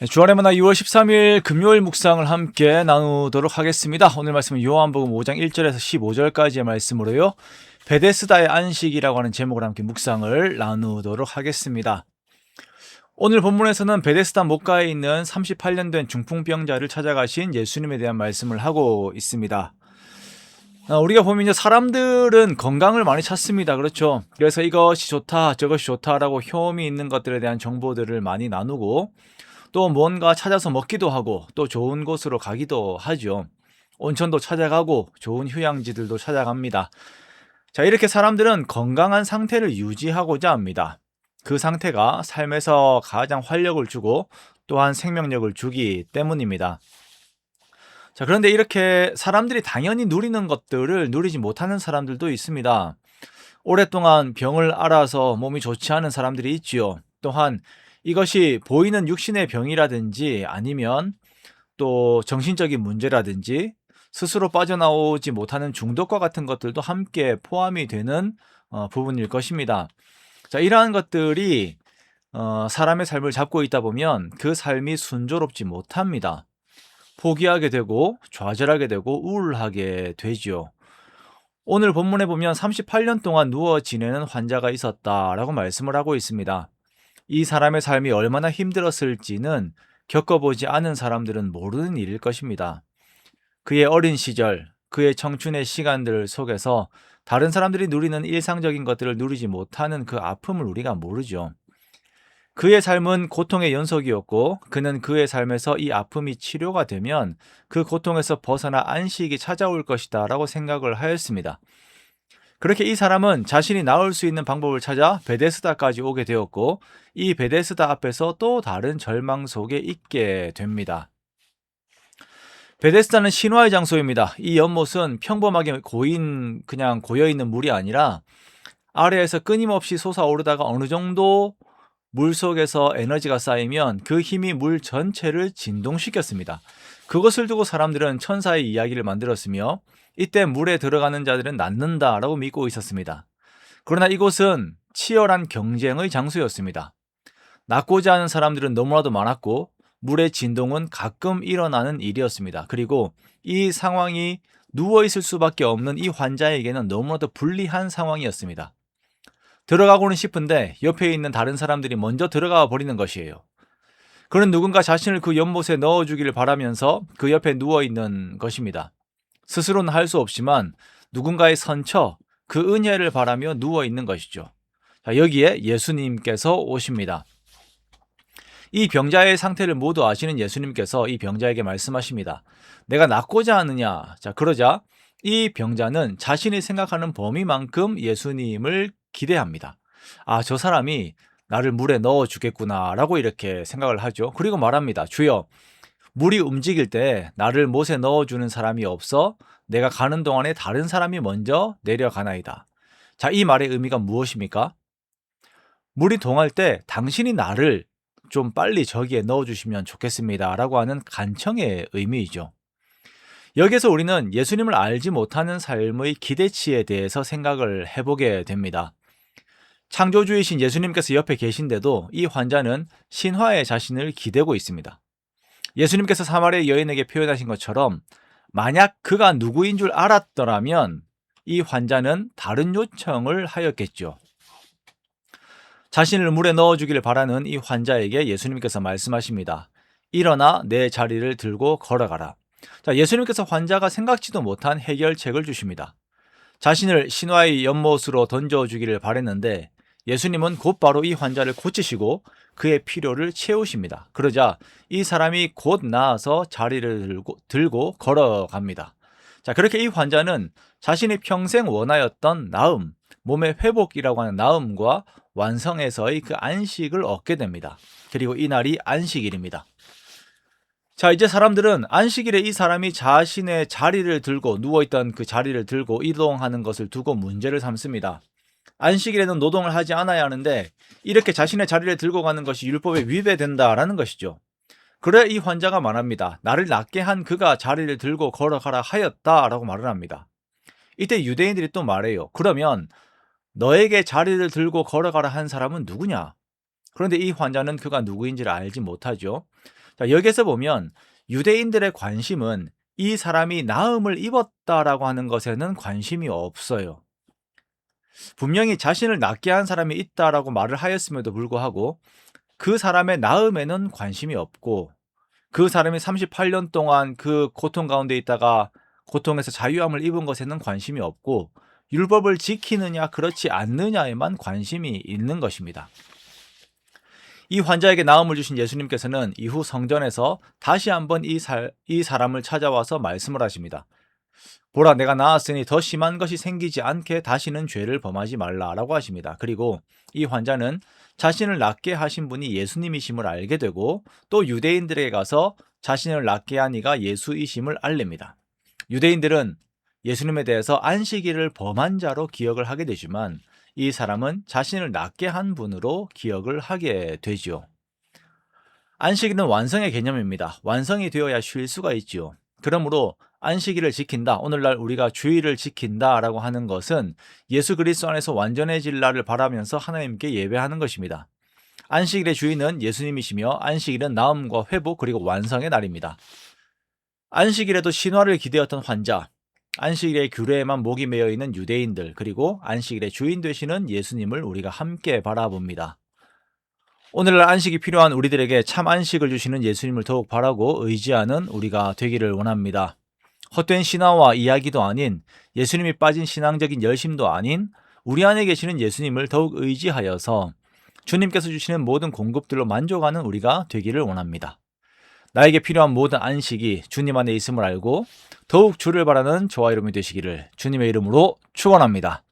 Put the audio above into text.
네, 주안의 만나 2월 13일 금요일 묵상을 함께 나누도록 하겠습니다. 오늘 말씀은 요한복음 5장 1절에서 15절까지의 말씀으로요. 베데스다의 안식이라고 하는 제목을 함께 묵상을 나누도록 하겠습니다. 오늘 본문에서는 베데스다 목가에 있는 38년 된 중풍병자를 찾아가신 예수님에 대한 말씀을 하고 있습니다. 우리가 보면 이제 사람들은 건강을 많이 찾습니다. 그렇죠? 그래서 이것이 좋다, 저것이 좋다라고 효험이 있는 것들에 대한 정보들을 많이 나누고 또 뭔가 찾아서 먹기도 하고 또 좋은 곳으로 가기도 하죠. 온천도 찾아가고 좋은 휴양지들도 찾아갑니다. 자, 이렇게 사람들은 건강한 상태를 유지하고자 합니다. 그 상태가 삶에서 가장 활력을 주고 또한 생명력을 주기 때문입니다. 자, 그런데 이렇게 사람들이 당연히 누리는 것들을 누리지 못하는 사람들도 있습니다. 오랫동안 병을 앓아서 몸이 좋지 않은 사람들이 있지요. 또한 이것이 보이는 육신의 병이라든지 아니면 또 정신적인 문제라든지 스스로 빠져나오지 못하는 중독과 같은 것들도 함께 포함이 되는 부분일 것입니다. 자, 이러한 것들이 사람의 삶을 잡고 있다 보면 그 삶이 순조롭지 못합니다. 포기하게 되고 좌절하게 되고 우울하게 되지요. 오늘 본문에 보면 38년 동안 누워 지내는 환자가 있었다라고 말씀을 하고 있습니다. 이 사람의 삶이 얼마나 힘들었을지는 겪어보지 않은 사람들은 모르는 일일 것입니다. 그의 어린 시절, 그의 청춘의 시간들 속에서 다른 사람들이 누리는 일상적인 것들을 누리지 못하는 그 아픔을 우리가 모르죠. 그의 삶은 고통의 연속이었고 그는 그의 삶에서 이 아픔이 치료가 되면 그 고통에서 벗어나 안식이 찾아올 것이다 라고 생각을 하였습니다. 그렇게 이 사람은 자신이 나을 수 있는 방법을 찾아 베데스다까지 오게 되었고 이 베데스다 앞에서 또 다른 절망 속에 있게 됩니다. 베데스다는 신화의 장소입니다. 이 연못은 평범하게 그냥 고여있는 물이 아니라 아래에서 끊임없이 솟아오르다가 어느 정도 물속에서 에너지가 쌓이면 그 힘이 물 전체를 진동시켰습니다. 그것을 두고 사람들은 천사의 이야기를 만들었으며 이때 물에 들어가는 자들은 낫는다라고 믿고 있었습니다. 그러나 이곳은 치열한 경쟁의 장소였습니다. 낫고자 하는 사람들은 너무나도 많았고 물의 진동은 가끔 일어나는 일이었습니다. 그리고 이 상황이 누워있을 수밖에 없는 이 환자에게는 너무나도 불리한 상황이었습니다. 들어가고는 싶은데 옆에 있는 다른 사람들이 먼저 들어가 버리는 것이에요. 그는 누군가 자신을 그 연못에 넣어주기를 바라면서 그 옆에 누워있는 것입니다. 스스로는 할 수 없지만 누군가의 선처, 그 은혜를 바라며 누워있는 것이죠. 자, 여기에 예수님께서 오십니다. 이 병자의 상태를 모두 아시는 예수님께서 이 병자에게 말씀하십니다. 내가 낫고자 하느냐? 자, 그러자 이 병자는 자신이 생각하는 범위만큼 예수님을 기대합니다. 아, 저 사람이 나를 물에 넣어 주겠구나 라고 이렇게 생각을 하죠. 그리고 말합니다. 주여, 물이 움직일 때 나를 못에 넣어주는 사람이 없어 내가 가는 동안에 다른 사람이 먼저 내려가나이다. 자, 이 말의 의미가 무엇입니까? 물이 동할 때 당신이 나를 좀 빨리 저기에 넣어주시면 좋겠습니다 라고 하는 간청의 의미이죠. 여기서 우리는 예수님을 알지 못하는 삶의 기대치에 대해서 생각을 해보게 됩니다. 창조주이신 예수님께서 옆에 계신데도 이 환자는 신화의 자신을 기대고 있습니다. 예수님께서 사마리아 여인에게 표현하신 것처럼 만약 그가 누구인 줄 알았더라면 이 환자는 다른 요청을 하였겠죠. 자신을 물에 넣어주기를 바라는 이 환자에게 예수님께서 말씀하십니다. 일어나 내 자리를 들고 걸어가라. 자, 예수님께서 환자가 생각지도 못한 해결책을 주십니다. 자신을 신화의 연못으로 던져주기를 바랬는데 예수님은 곧바로 이 환자를 고치시고 그의 필요를 채우십니다. 그러자 이 사람이 곧 나아서 자리를 들고 걸어갑니다. 자, 그렇게 이 환자는 자신이 평생 원하였던 나음, 몸의 회복이라고 하는 나음과 완성에서의 그 안식을 얻게 됩니다. 그리고 이날이 안식일입니다. 자, 이제 사람들은 안식일에 이 사람이 자신의 자리를 들고 누워있던 그 자리를 들고 이동하는 것을 두고 문제를 삼습니다. 안식일에는 노동을 하지 않아야 하는데 이렇게 자신의 자리를 들고 가는 것이 율법에 위배된다라는 것이죠. 그래 이 환자가 말합니다. 나를 낫게 한 그가 자리를 들고 걸어가라 하였다라고 말을 합니다. 이때 유대인들이 또 말해요. 그러면 너에게 자리를 들고 걸어가라 한 사람은 누구냐? 그런데 이 환자는 그가 누구인지를 알지 못하죠. 자, 여기에서 보면 유대인들의 관심은 이 사람이 나음을 입었다라고 하는 것에는 관심이 없어요. 분명히 자신을 낫게 한 사람이 있다라고 말을 하였음에도 불구하고 그 사람의 나음에는 관심이 없고, 그 사람이 38년 동안 그 고통 가운데 있다가 고통에서 자유함을 입은 것에는 관심이 없고, 율법을 지키느냐 그렇지 않느냐에만 관심이 있는 것입니다. 이 환자에게 나음을 주신 예수님께서는 이후 성전에서 다시 한번 이 사람을 찾아와서 말씀을 하십니다. 보라, 내가 나았으니 더 심한 것이 생기지 않게 다시는 죄를 범하지 말라라고 하십니다. 그리고 이 환자는 자신을 낫게 하신 분이 예수님이심을 알게 되고, 또 유대인들에게 가서 자신을 낫게 한 이가 예수이심을 알립니다. 유대인들은 예수님에 대해서 안식일을 범한 자로 기억을 하게 되지만, 이 사람은 자신을 낫게 한 분으로 기억을 하게 되지요. 안식일은 완성의 개념입니다. 완성이 되어야 쉴 수가 있지요. 그러므로 안식일을 지킨다, 오늘날 우리가 주일을 지킨다라고 하는 것은 예수 그리스도 안에서 완전해질 날을 바라면서 하나님께 예배하는 것입니다. 안식일의 주인은 예수님이시며, 안식일은 나음과 회복 그리고 완성의 날입니다. 안식일에도 신화를 기대었던 환자, 안식일의 규례에만 목이 메어 있는 유대인들, 그리고 안식일의 주인 되시는 예수님을 우리가 함께 바라봅니다. 오늘날 안식이 필요한 우리들에게 참 안식을 주시는 예수님을 더욱 바라고 의지하는 우리가 되기를 원합니다. 헛된 신화와 이야기도 아닌, 예수님이 빠진 신앙적인 열심도 아닌 우리 안에 계시는 예수님을 더욱 의지하여서 주님께서 주시는 모든 공급들로 만족하는 우리가 되기를 원합니다. 나에게 필요한 모든 안식이 주님 안에 있음을 알고 더욱 주를 바라는 저와 여러분이 되시기를 주님의 이름으로 축원합니다.